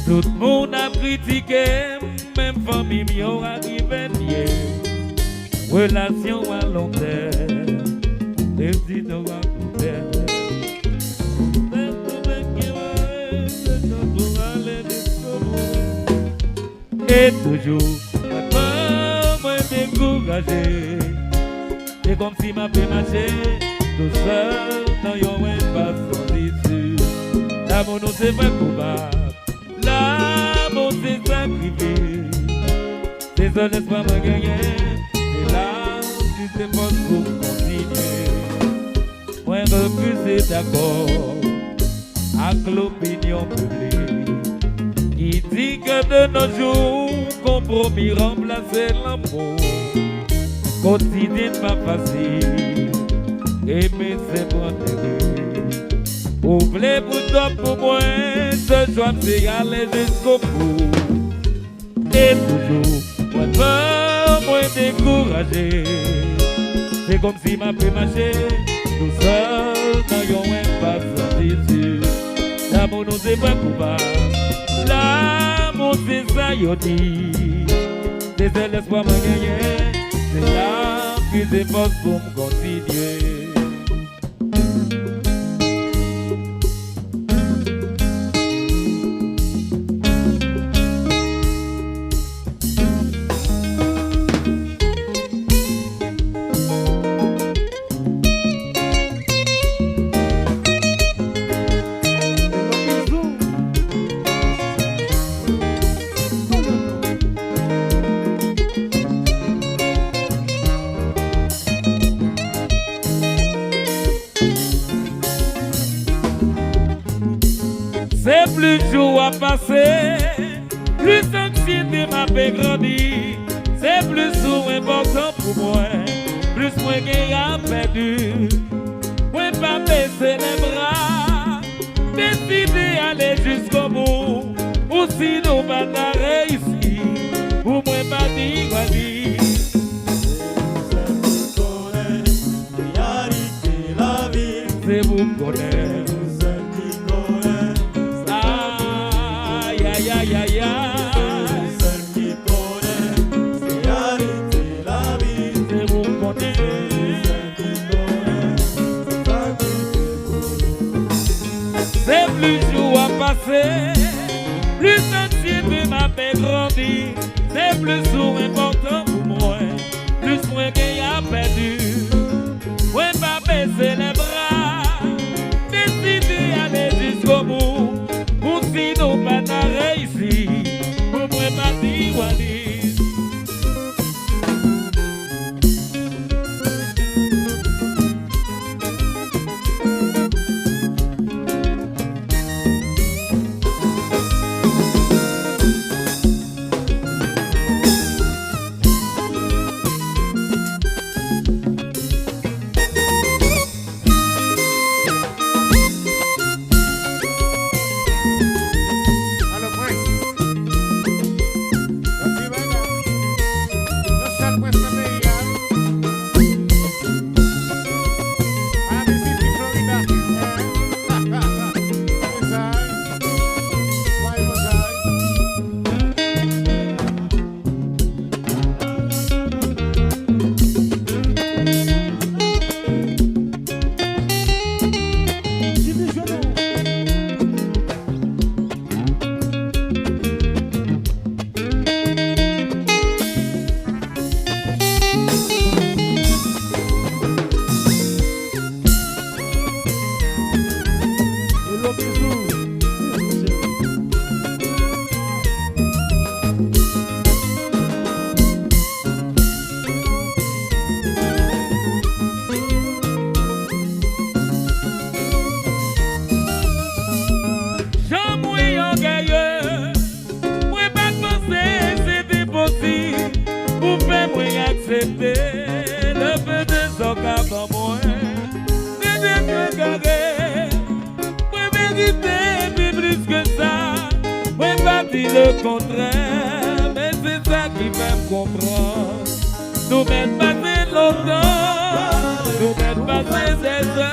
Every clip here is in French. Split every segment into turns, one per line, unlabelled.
Tout le monde a critiqué, même famille m'y arrivé nier. Relation à long terme, les petits nous racontent. Et toujours, moi découragé. C'est comme si ma fait marcher, tout seul, dans yon pas sorti dessus. L'amour nous c'est pas coupable, l'amour c'est sacrifié. C'est seul espoir m'a gagné, c'est là que c'est pas pour continuer. Moi refuser d'accord avec l'opinion publique qui dit que de nos jours, compromis remplacer l'amour. Quotidien pas facile, aimer c'est protéger. Oubliez pour toi, pour moi, ce choix c'est aller jusqu'au bout. Et toujours, moi peur, moi découragé. C'est comme si ma fait marcher, tout seul, dans yon pas sorti dessus. L'amour nous est pas coupable, l'amour c'est ça yon dit. C'est l'espoir m'a gagné. C'est là que j'ai force pour me continuer. C'est plus jour à passer, plus anxiété m'a fait grandir. C'est plus souvent important pour moi, plus moi qui a perdu. Moi pas baisser les bras, décider aller jusqu'au bout. Ou sinon pas réussir, pour moi pas dire quoi dire. C'est vous connaître. C'est plus jour à passer, plus anxiété m'a fait grandir. C'est plus souvent important pour moi, plus moi qui a perdu. Ouais, pas baisser les bras, décider aller jusqu'au bout. Pour sinon pas réussir, pour moi pas dire quoi dire. Le feu de son cap en moi, c'est de me garder. Moi mériter puis plus que ça. Moi pas dire le contraire, mais c'est ça qui fait me comprendre. Nous mettre passer longtemps, nous mettre passer des heures.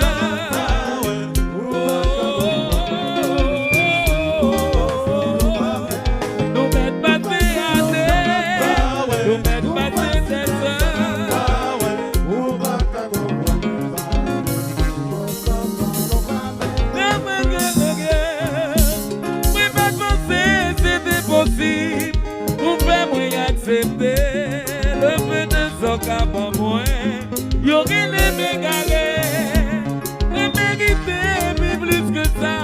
accepté le peu de son cap en moins. Yo qui les mégarés, les mérités, mais plus que ça.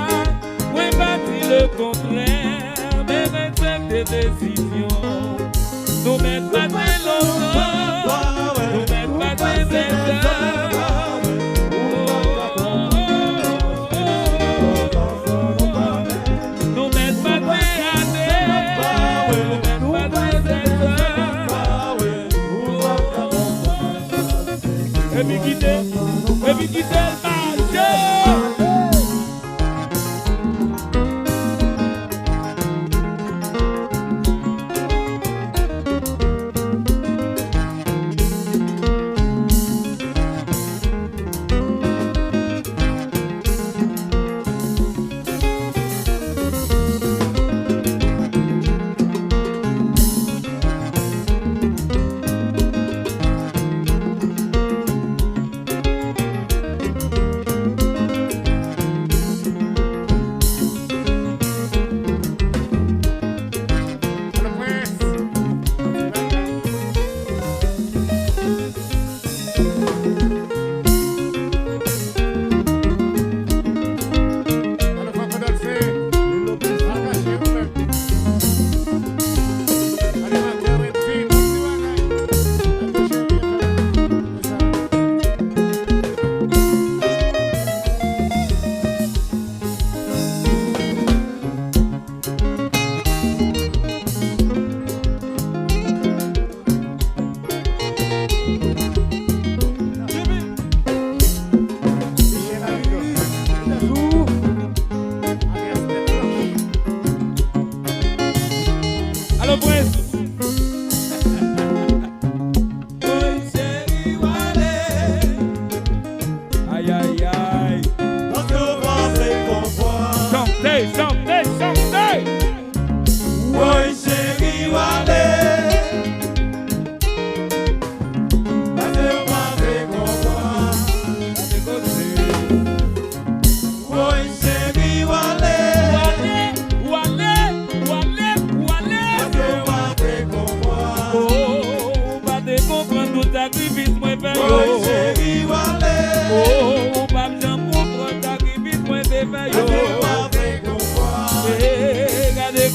Ouais, bâti le contraire, mais respecte des décisions. Nous mettons pas très longtemps, nous mettons pas très longtemps. Nous mettons pas très années, nous mettons pas très longtemps. Et puis quitter le marché.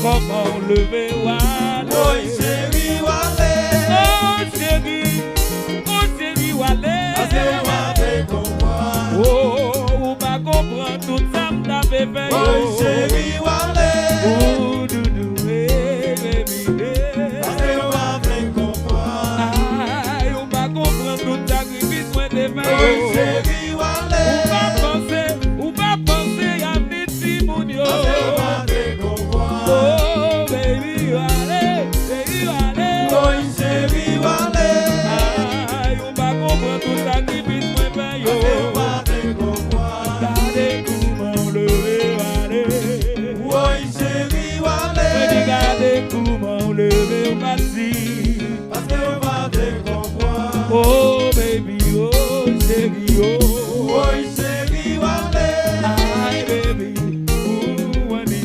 Comment lever Wale? Oh chérie Wale, oh chérie Wale. Oh, ou pas comprendre tout ça m't'avait fait. Oh chérie Wale, oh doudou, baby. Aïe, ou pas comprendre tout sacrifice moi t'ai fait. Oh chérie Wale, ou pas penser à venir si mon yo. Oh baby Wale, oh chérie Wale. Aïe, ou pas comprendre tout sacrifice moi fait yo. Regardez comment lever Wale. Oh chérie Wale. Regardez comment lever Wale. Parce que Wale comprend. Oh baby, oh chérie, oh chérie Wale. Aïe baby, oh Wale.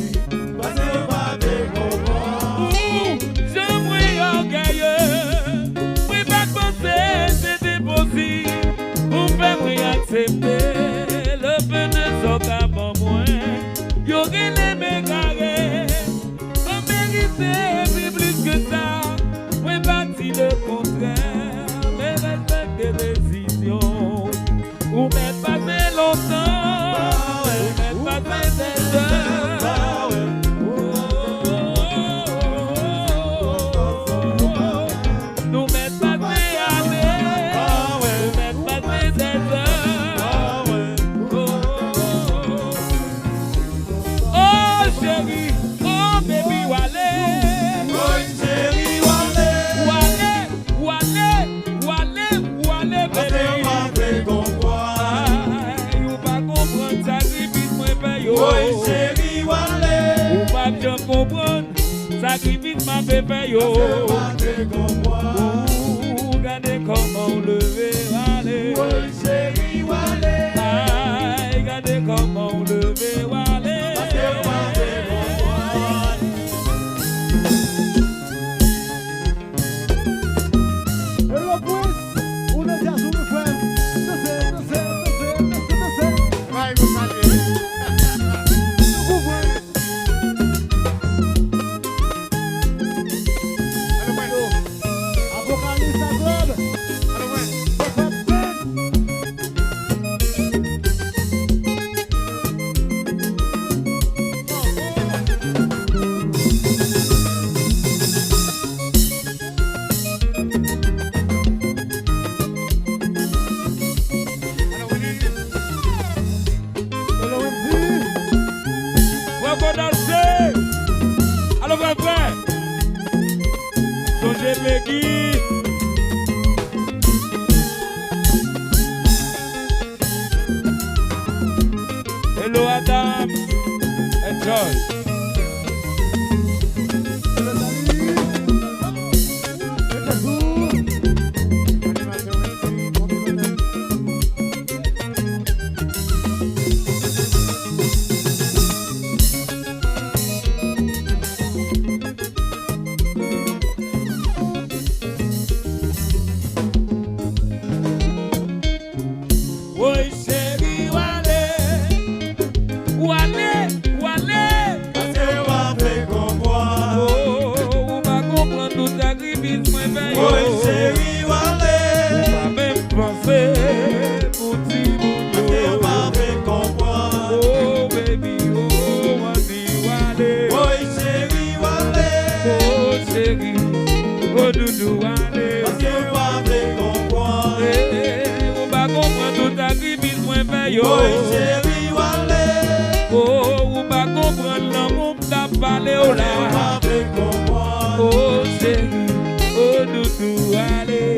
Accepter le peu de son cap en moins. Yo qui les mégarés, on méritait plus que ça. Oui, bâti le contraire, mais respecte des décisions. Ou mettre passer longtemps, ou mettre passer des heures. Nous mettre passer années, nous mettre passer des heures. Chérie, oh baby Wale. Oh chérie Wale. Wale baby. Aïe, ou pas comprendre sacrifice moi fait yo. Oh chérie Wale. Ou pas bien comprendre sacrifice m'a fait yo. Regardez comment lever Wale. Oh chérie Wale. Aïe, regardez comment lever Wale. Songez Peggy. Hello Adam. Enjoy. Oui, chérie,
Oui, chérie,
Wale. Ou pas même penser pour ti
on va me comprendre.
Oh baby, oh Wani Wale.
Oui, chérie,
Oh chérie, oh doudou Wale.
parce qu'on va me comprendre.
Ou pas comprendre tout sacrifice moi fait yo.
Oui, chérie,
Oh, ou pas comprendre l'amour t'a parlé oh
on
là.
va me comprendre.
Oh chérie, oh doudou Wale.